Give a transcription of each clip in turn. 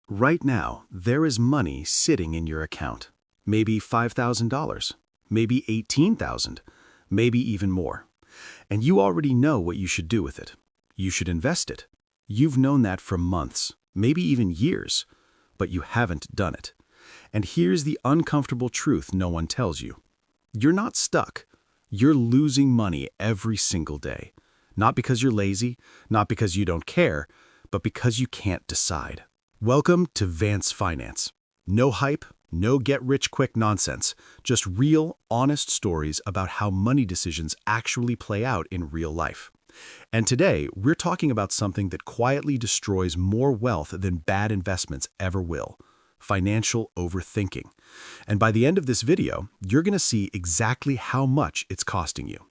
Right now, there is money sitting in your account. Maybe $5,000, maybe $18,000, maybe even more. And you already know what you should do with it. You should invest it. You've known that for months, maybe even years, but you haven't done it. And here's the uncomfortable truth no one tells you. You're not stuck. You're losing money every single day. Not because you're lazy, not because you don't care, but because you can't decide. Welcome to Vance Finance. No hype, no get-rich-quick nonsense, just real, honest stories about how money decisions actually play out in real life. And today, we're talking about something that quietly destroys more wealth than bad investments ever will: financial overthinking. And by the end of this video, you're going to see exactly how much it's costing you.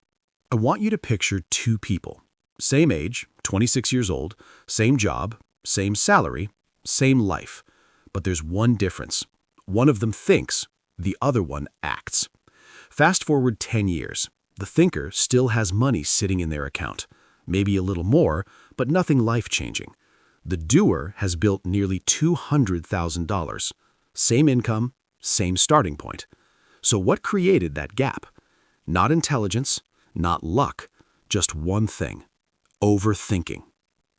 I want you to picture two people. Same age, 26 years old, same job, same salary, same life. But there's one difference. One of them thinks, the other one acts. Fast forward 10 years. The thinker still has money sitting in their account. Maybe a little more, but nothing life-changing. The doer has built nearly $200,000. Same income, same starting point. So what created that gap? Not intelligence, not luck, just one thing: overthinking.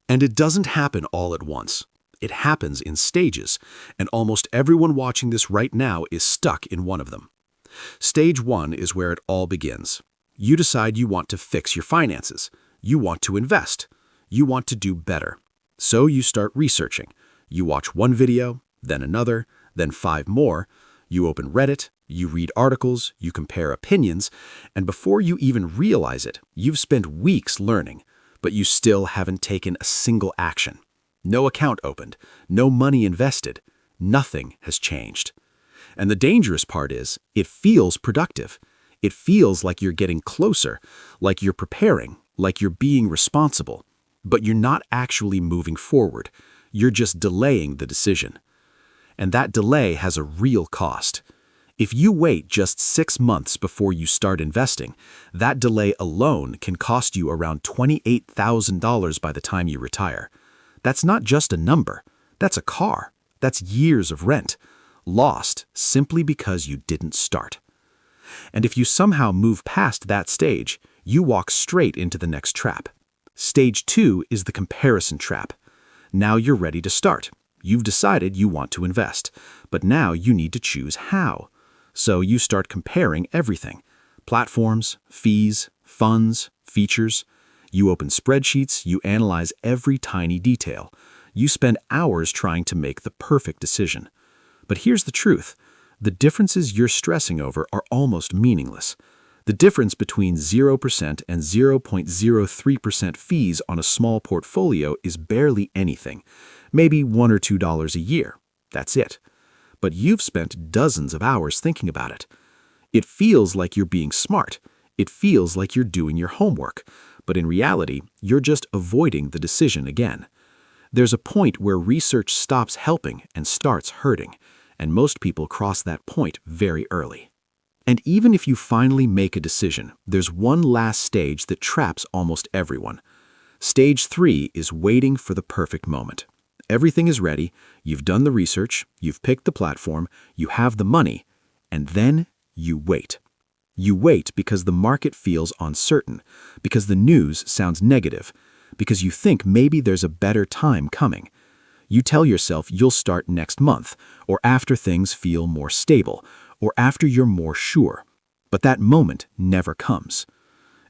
And it doesn't happen all at once. It happens in stages, and almost everyone watching this right now is stuck in one of them. Stage 1 is where it all begins. You decide you want to fix your finances. You want to invest. You want to do better. So you start researching. You watch one video, then another, then 5 more. You open Reddit, you read articles, you compare opinions, and before you even realize it, you've spent weeks learning, but you still haven't taken a single action. No account opened, no money invested, nothing has changed. And the dangerous part is, it feels productive. It feels like you're getting closer, like you're preparing, like you're being responsible. But you're not actually moving forward. You're just delaying the decision. And that delay has a real cost. If you wait just 6 months before you start investing, that delay alone can cost you around $28,000 by the time you retire. That's not just a number. That's a car. That's years of rent, lost simply because you didn't start. And if you somehow move past that stage, you walk straight into the next trap. Stage 2 is the comparison trap. Now you're ready to start. You've decided you want to invest, but now you need to choose how. So you start comparing everything: platforms, fees, funds, features. You open spreadsheets, you analyze every tiny detail. You spend hours trying to make the perfect decision. But here's the truth: the differences you're stressing over are almost meaningless. The difference between 0% and 0.03% fees on a small portfolio is barely anything, maybe $1 or $2 a year. That's it. But you've spent dozens of hours thinking about it. It feels like you're being smart. It feels like you're doing your homework. But in reality, you're just avoiding the decision again. There's a point where research stops helping and starts hurting, and most people cross that point very early. And even if you finally make a decision, there's one last stage that traps almost everyone. Stage 3 is waiting for the perfect moment. Everything is ready, you've done the research, you've picked the platform, you have the money, and then you wait. You wait because the market feels uncertain, because the news sounds negative, because you think maybe there's a better time coming. You tell yourself you'll start next month, or after things feel more stable, or after you're more sure. But that moment never comes.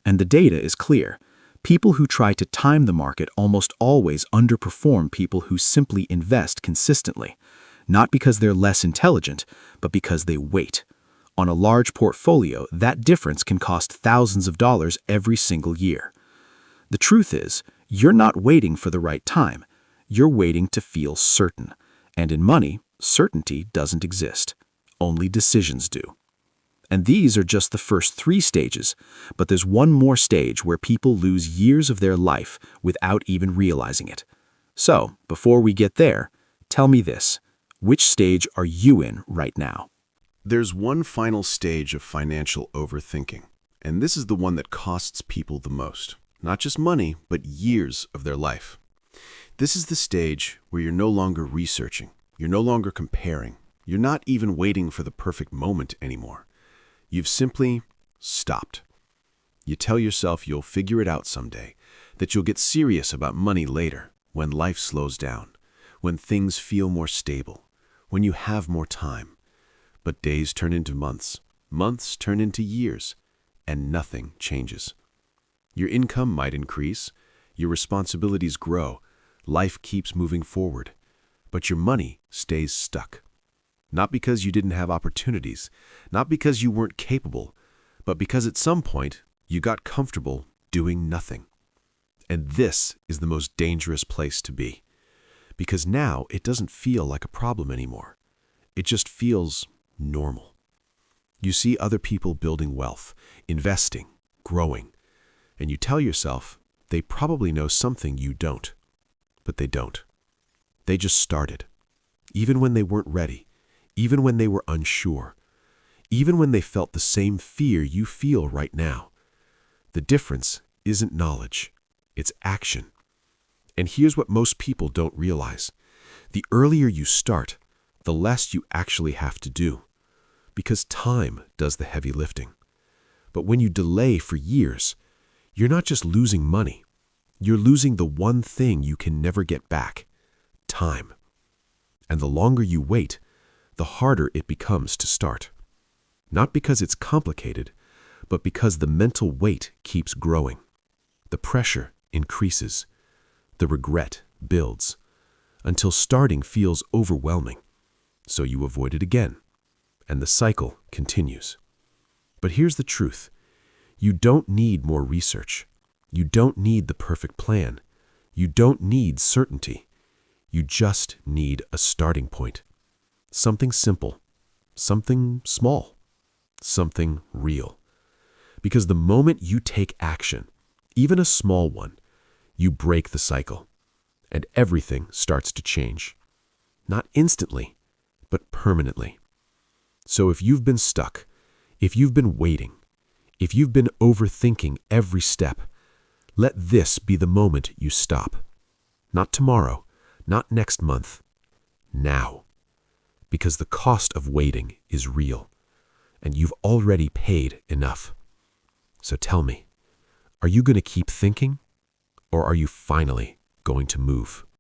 And the data is clear. People who try to time the market almost always underperform people who simply invest consistently, not because they're less intelligent, but because they wait. On a large portfolio, that difference can cost thousands of dollars every single year. The truth is, you're not waiting for the right time. You're waiting to feel certain. And in money, certainty doesn't exist. Only decisions do. And these are just the first 3 stages, but there's one more stage where people lose years of their life without even realizing it. So, before we get there, tell me this: which stage are you in right now? There's one final stage of financial overthinking, and this is the one that costs people the most. Not just money, but years of their life. This is the stage where you're no longer researching. You're no longer comparing. You're not even waiting for the perfect moment anymore. You've simply stopped. You tell yourself you'll figure it out someday, that you'll get serious about money later, when life slows down, when things feel more stable, when you have more time. But days turn into months, months turn into years, and nothing changes. Your income might increase, your responsibilities grow, life keeps moving forward, but your money stays stuck. Not because you didn't have opportunities, not because you weren't capable, but because at some point you got comfortable doing nothing. And this is the most dangerous place to be, because now it doesn't feel like a problem anymore. It just feels normal. You see other people building wealth, investing, growing, and you tell yourself they probably know something you don't. But they don't. They just started. Even when they weren't ready, even when they were unsure, even when they felt the same fear you feel right now. The difference isn't knowledge, it's action. And here's what most people don't realize. The earlier you start, the less you actually have to do, because time does the heavy lifting. But when you delay for years, you're not just losing money, you're losing the one thing you can never get back: time. And the longer you wait, the harder it becomes to start. Not because it's complicated, but because the mental weight keeps growing. The pressure increases. The regret builds, until starting feels overwhelming. So you avoid it again, and the cycle continues. But here's the truth. You don't need more research. You don't need the perfect plan. You don't need certainty. You just need a starting point. Something simple, something small, something real. Because the moment you take action, even a small one, you break the cycle, and everything starts to change. Not instantly, but permanently. So if you've been stuck, if you've been waiting, if you've been overthinking every step, let this be the moment you stop. Not tomorrow, not next month, now. Because the cost of waiting is real, and you've already paid enough. So tell me, are you going to keep thinking, or are you finally going to move?